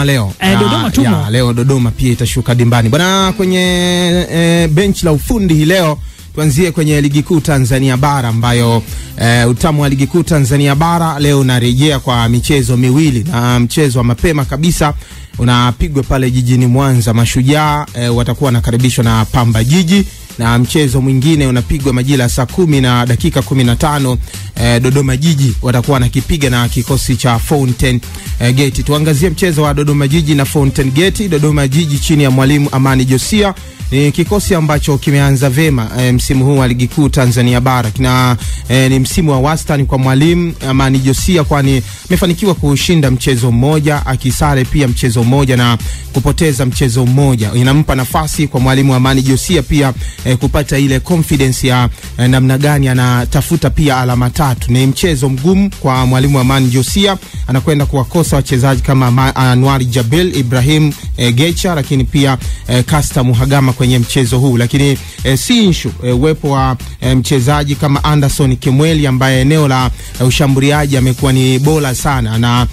Dodoma leo. Dodoma tumo. Leo Dodoma pia itashuka dimbani. Bwana, kwenye bench la ufundi hii leo tuanzie kwenye ligi kuu Tanzania bara ambayo utamu wa ligi kuu Tanzania bara leo unarejea kwa michezo miwili, na mchezo wa mapema kabisa unapigwa pale jijini Mwanza. Mashujaa watakuwa wanakaribishwa na Pamba Jiji, na mchezo mwingine unapigwa majira saa 10:15 Dodoma Jiji watakuwa wanakipiga na kikosi cha Fountain Gate. Tuangazie mchezo wa Dodoma Jiji na Fountain Gate. Dodoma Jiji chini ya mwalimu Amani Josia ni kikosi ambacho kimeanza vema msimu huu wa ligi kuu Tanzania bara. Ni msimu wa wastani kwa mwalimu Amani Josia, kwani amefanikiwa kushinda mchezo mmoja, akisare pia mchezo mmoja na kupoteza mchezo mmoja. Inampa nafasi kwa mwalimu Amani Josia pia kupata ile confidence ya namna gani anatafuta pia alama tatu. Ni mchezo mgumu kwa mwalimu Amani Josia, anakwenda kuwakosa wachezaji kama Anwar Jabel, Ibrahim Gecha, lakini pia Kasta Muhagama kwenye mchezo huu. Lakini si issue uwepo wa mchezaji kama Anderson Kimweli ambaye eneo la ushambuliaji amekuwa ni bora sana, na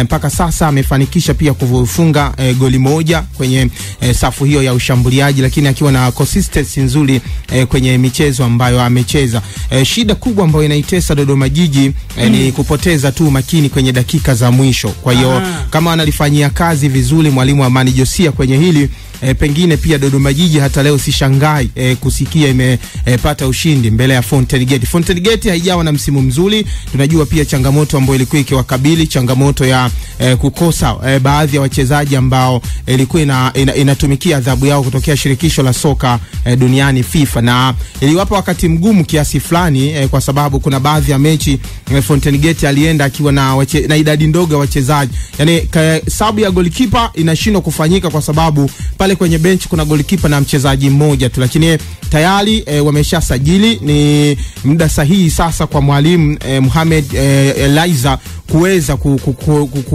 mpaka sasa amefanikisha pia kufunga goli moja kwenye safu hiyo ya ushambuliaji, lakini akiwa na consistency nzuri kwenye michezo ambayo amecheza. Shida kubwa ambayo inaitesa Dodoma Jiji ni kupoteza tu makini kwenye dakika za mwisho. Kwa hiyo kama analifanyia kazi vizuri mwalimu Amani Josia kwenye hili, pengine pia Dodoma Jiji hata leo si shangai kusikia imepata ushindi mbele ya Fountain Gate. Fountain Gate haijawa na msimu mzuri. Tunajua pia changamoto ambayo ilikuwa ikiwakabili, changamoto ya kukosa baadhi ya wachezaji ambao ilikuwa inatumikia adhabu yao kutokea shirikisho la soka duniani FIFA, na iliwapa wakati mgumu kiasi fulani kwa sababu kuna baadhi ya mechi Fountain Gate alienda akiwa na idadi ndogo ya wachezaji. Yani sababu ya goalkeeper inashindwa kufanyika kwa sababu pale kwenye bench kuna goalkeeper na mchezaji mmoja tu, lakini tayari wameshasajili. Ni muda sahihi sasa kwa mwalimu Mohamed Eliza kuweza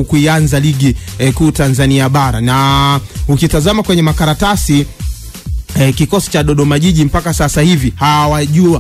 kuanza ligi kuu Tanzania bara. Na ukitazama kwenye makaratasi kikosi cha Dodoma Jiji mpaka sasa hivi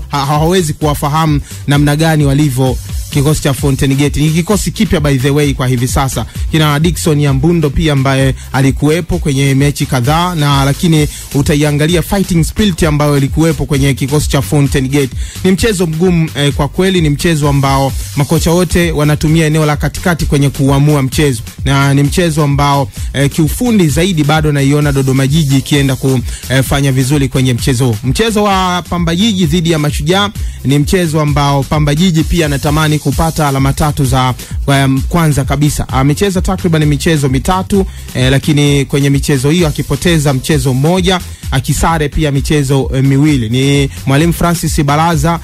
hawawezi kuwafahamu namna gani walivyo kikosi cha Fountain Gate. Ni kikosi kipya by the way kwa hivi sasa. Kina Dickson Yambundo pia ambaye alikuwepo kwenye mechi kadhaa, na lakini utaiangalia fighting spirit ambayo ilikuwepo kwenye kikosi cha Fountain Gate. Ni mchezo mgumu kwa kweli, ni mchezo ambao makocha wote wanatumia eneo la katikati kwenye kuamua mchezo, na ni mchezo ambao kiufundi zaidi bado naiona Dodoma Jiji ikienda kufanya vizuri kwenye mchezo. Mchezo wa Pamba Jiji dhidi ya Mashujaa ni mchezo ambao Pamba Jiji pia anatamani kupata alama tatu za kwanza kabisa. Amecheza takriban michezo mitatu, lakini kwenye michezo hiyo akipoteza mchezo mmoja, akisare pia michezo miwili. Ni mwalimu Francis Baraza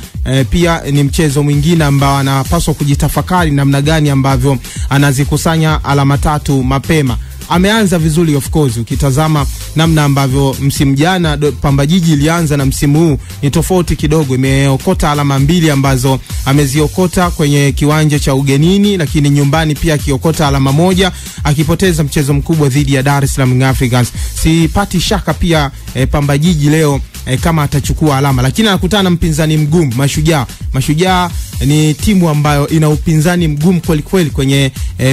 pia ni mchezo mwingine ambao anapaswa kujitafakari namna gani ambavyo anazikusanya alama tatu mapema. Ameanza vizuri of course, ukitazama namna ambavyo msimu jana Pamba Jiji ilianza na msimu huu ni tofauti kidogo. Imeokota alama 2 ambazo ameziokota kwenye kiwanja cha ugenini, lakini nyumbani pia akiokota alama 1, akipoteza mchezo mkubwa dhidi ya Dar es Salaam Africans. Sipati shaka pia Pamba Jiji leo kama atachukua alama, lakini anakutana na mpinzani mgumu Mashujaa. Mashujaa ni timu ambayo ina upinzani mgumu kweli kweli kwenye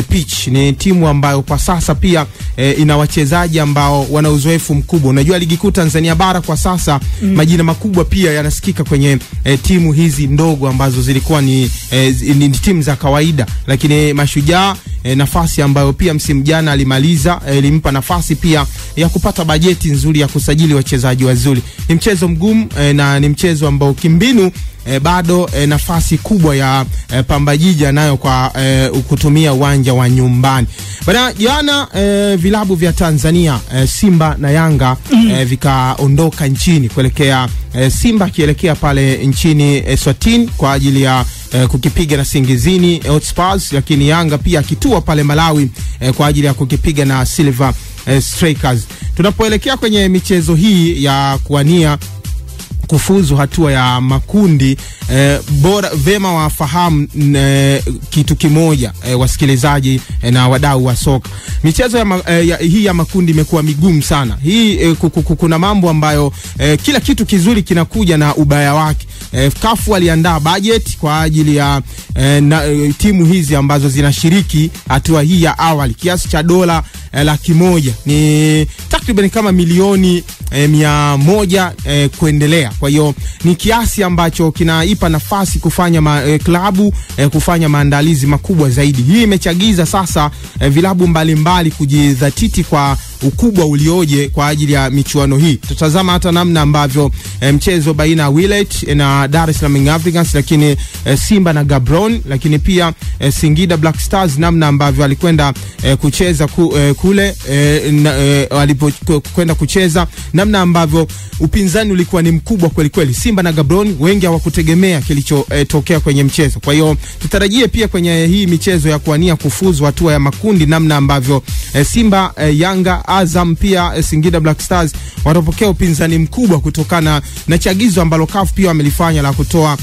pitch. Ni timu ambayo kwa sasa pia ina wachezaji ambao wana uzoefu mkubwa. Unajua ligi kuu Tanzania bara kwa sasa majina makubwa pia yanasikika kwenye timu hizi ndogo ambazo zilikuwa ni timu za kawaida, lakini Mashujaa nafasi ambayo pia msimu jana alimaliza ilimpa nafasi pia ya kupata bajeti nzuri ya kusajili wachezaji wazuri. Ni mchezo mgumu na ni mchezo ambao kimbinu bado nafasi kubwa ya Pamba Jiji nayo kwa kutumia uwanja wa nyumbani. Bana, jana vilabu vya Tanzania Simba na Yanga vikaondoka nchini kuelekea Simba kielekea pale nchini Eswatini kwa ajili ya kukipiga na Singizini Hotspurs, lakini Yanga pia kitua pale Malawi kwa ajili ya kukipiga na Silver Strikers. Tunapoelekea kwenye michezo hii ya kuania kufuzu hatua ya makundi, bora vema wafahamu kitu kimoja wasikilizaji na wadau wa soka. Michezo hii ya makundi imekuwa migumu sana. Hii kuna mambo ambayo kila kitu kizuri kinakuja na ubaya wake. CAF waliandaa budget kwa ajili ya timu hizi ambazo zinashiriki hatua hii ya awali kiasi cha dola 100,000. Ni takriban kama milioni 100 kuendelea. Kwa hiyo ni kiasi ambacho kinaipa nafasi kufanya klabu kufanya maandalizi makubwa zaidi. Hii imechagiza sasa vilabu mbalimbali kujidhatiti kwa ukubwa ulioje kwa ajili ya michuano hii. Tutazama hata namna ambavyo mchezo baina ya Willet na Dar es Salaam Young Africans, lakini Simba na Gabron, lakini pia Singida Black Stars, namna ambavyo alikwenda kucheza kule walipokwenda kucheza, namna ambavyo upinzani ulikuwa ni mkubwa kweli kweli. Simba na Gabron wengi hawakutegemea kilichotokea kwenye mchezo. Kwa hiyo tutarajie pia kwenye hii michezo ya kuania kufuzu hatua ya makundi, namna ambavyo Simba, Yanga, Azam pia Singida Black Stars watapokea upinzani mkubwa kutokana na chagizo ambalo CAF pia wamelifanya la kutoa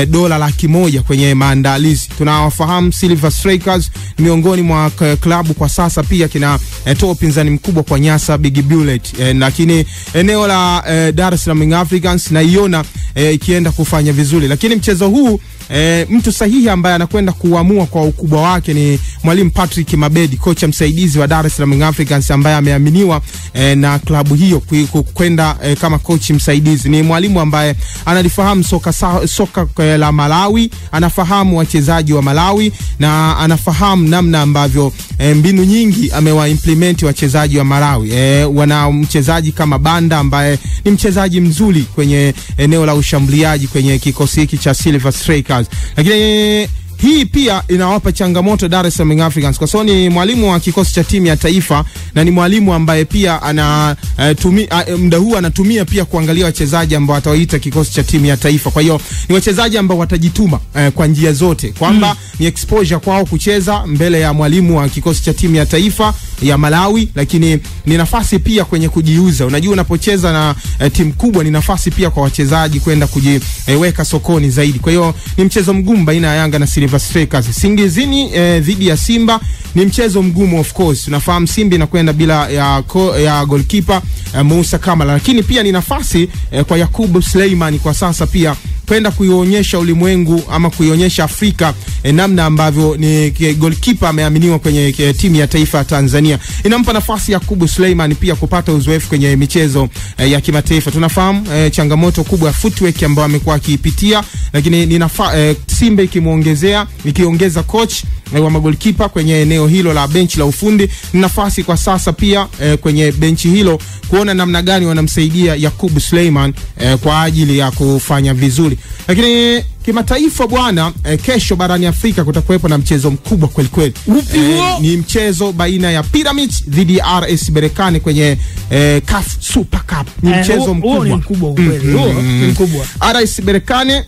dola 100,000 kwenye maandalizi. Tunawafahamu Silver Strikers miongoni mwa klabu kwa sasa pia kinatoa upinzani mkubwa kwa Nyasa Big Bullet, lakini eneo la Dar es Salaam Young Africans naiona ikienda kufanya vizuri. Lakini mchezo huu mtu sahihi ambaye anakwenda kuamua kwa ukubwa wake ni Mwalimu Patrick Mabedi, kocha msaidizi wa Dar es Salaam Young Africans, ambaye ameaminiwa na klabu hiyo kwenda kama coach msaidizi. Ni mwalimu ambaye analifahamu soka la Malawi, anafahamu wachezaji wa Malawi na anafahamu namna ambavyo mbinu nyingi amewa-implement wachezaji wa Malawi. Wana mchezaji kama Banda ambaye ni mchezaji mzuri kwenye eneo la ushambuliaji kwenye kikosi hiki cha Silver Strikers. Lakini hii pia inawapa changamoto Dar es Salaam Young Africans kwa sababu ni mwalimu wa kikosi cha timu ya taifa na ni mwalimu ambaye pia muda huu anatumia pia kuangalia wachezaji ambao watawaita kikosi cha timu ya taifa. Kwa hiyo ni wachezaji ambao watajituma kwa njia zote, kwamba ni exposure kwao kucheza mbele ya mwalimu wa kikosi cha timu ya taifa ya Malawi, lakini ni nafasi pia kwenye kujiuza. Unajua unapocheza na timu kubwa ni nafasi pia kwa wachezaji kwenda kujiweka sokoni zaidi. Kwa hiyo ni mchezo mgumu baina ya Yanga na Silver Strikers. Singizini dhidi ya Simba ni mchezo mgumu of course. Tunafahamu Simba inakwenda bila ya goalkeeper Musa Kamala, lakini pia ni nafasi kwa Yakubu Suleiman kwa sasa pia kwenda kuionyesha ulimwengu ama kuionyesha Afrika namna ambavyo ni goalkeeper ameaminiwa kwenye timu ya taifa ya Tanzania. Inampa nafasi Yakubu Suleiman pia kupata uzoefu kwenye michezo ya kimataifa. Tunafahamu changamoto kubwa ya footwork ambayo amekuwa akiipitia, lakini ni Simba ikiongeza coach wa magolikipa kwenye eneo hilo la benchi la ufundi, ni nafasi kwa sasa pia kwenye benchi hilo kuona namna gani wanamsaidia Yakubu Suleiman kwa ajili ya kufanya vizuri. Lakini kimataifa bwana, kesho barani Afrika kutakuwepo na mchezo mkubwa kweli kweli. Ni mchezo baina ya Pyramids dhidi ya RS Berkane kwenye CAF Super Cup. Ni mchezo mkubwa mkubwa. RS Berkane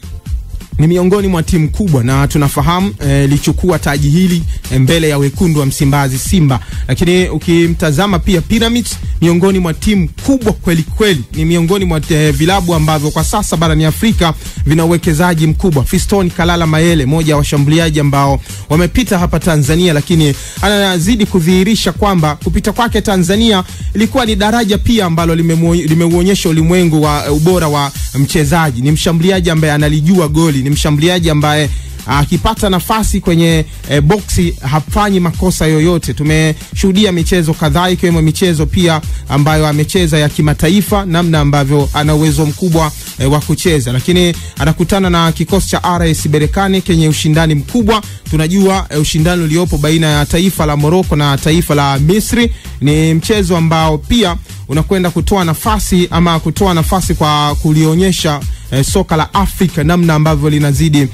ni miongoni mwa timu kubwa na tunafahamu lichukua taji hili mbele ya wekundu wa Msimbazi Simba. Lakini ukimtazama pia Pyramids miongoni mwa timu kubwa kweli kweli, ni miongoni mwa vilabu ambavyo kwa sasa barani Afrika vina uwekezaji mkubwa. Fiston Kalala Mayele, moja wa washambuliaji ambao wamepita hapa Tanzania, lakini anazidi kudhihirisha kwamba kupita kwake Tanzania ilikuwa ni daraja pia ambalo limeuonyesha ulimwengu wa ubora wa mchezaji. Ni mshambuliaji ambaye analijua goli, ni mshambuliaji ambaye akipata nafasi kwenye boxi hafanyi makosa yoyote. Tumeshuhudia michezo kadhaa ikiwemo michezo pia ambayo amecheza ya kimataifa, namna ambavyo ana uwezo mkubwa wa kucheza. Lakini anakutana na kikosi cha RS Berkane kenye ushindani mkubwa. Tunajua ushindani uliopo baina ya taifa la Morocco na taifa la Misri. Ni mchezo ambao pia unakwenda kutoa nafasi kwa kulionyesha soka la Afrika namna ambavyo linazidi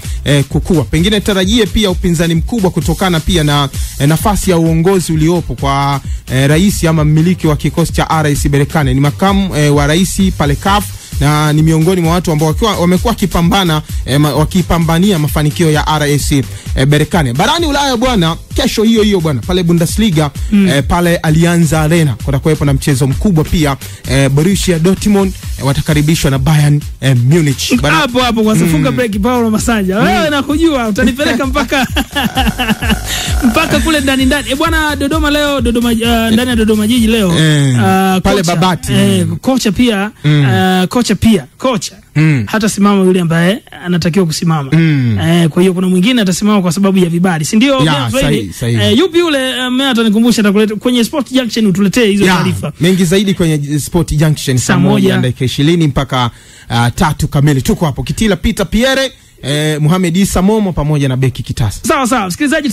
kukua. Pengine tarajie pia upinzani mkubwa kutokana pia na nafasi ya uongozi uliopo kwa rais ama mmiliki wa kikosi cha RS Berkane. Ni makamu wa rais pale CAF na ni miongoni mwa watu ambao wamekuwa wakipambania mafanikio ya RS Berkane. Barani Ulaya bwana, kesho hiyo bwana pale Bundesliga pale Allianz Arena kutakuwepo na mchezo mkubwa pia. Borussia Dortmund watakaribishwa na Bayern Munich. Hapo kwa safunga break Paulo Masanja. Wewe nakujua utanipeleka mpaka kule ndani. Bwana Dodoma leo, ndani ya Dodoma jiji leo. Pale Babati. Kocha hata simama yule ambaye anatakiwa kusimama. Kwa hiyo kuna mwingine atasimama kwa sababu ya vibali, si ndio? Yupi yule mimi atanikumbusha, atakuleta kwenye Sport Junction, utuletee hizo taarifa mengi zaidi kwenye Sport Junction saa 1:20 mpaka 3 kamili. Tuko hapo Kitila Peter Pierre, Mohamed Isa Momo pamoja na Beki Kitasa. Sawa, msikilizaji.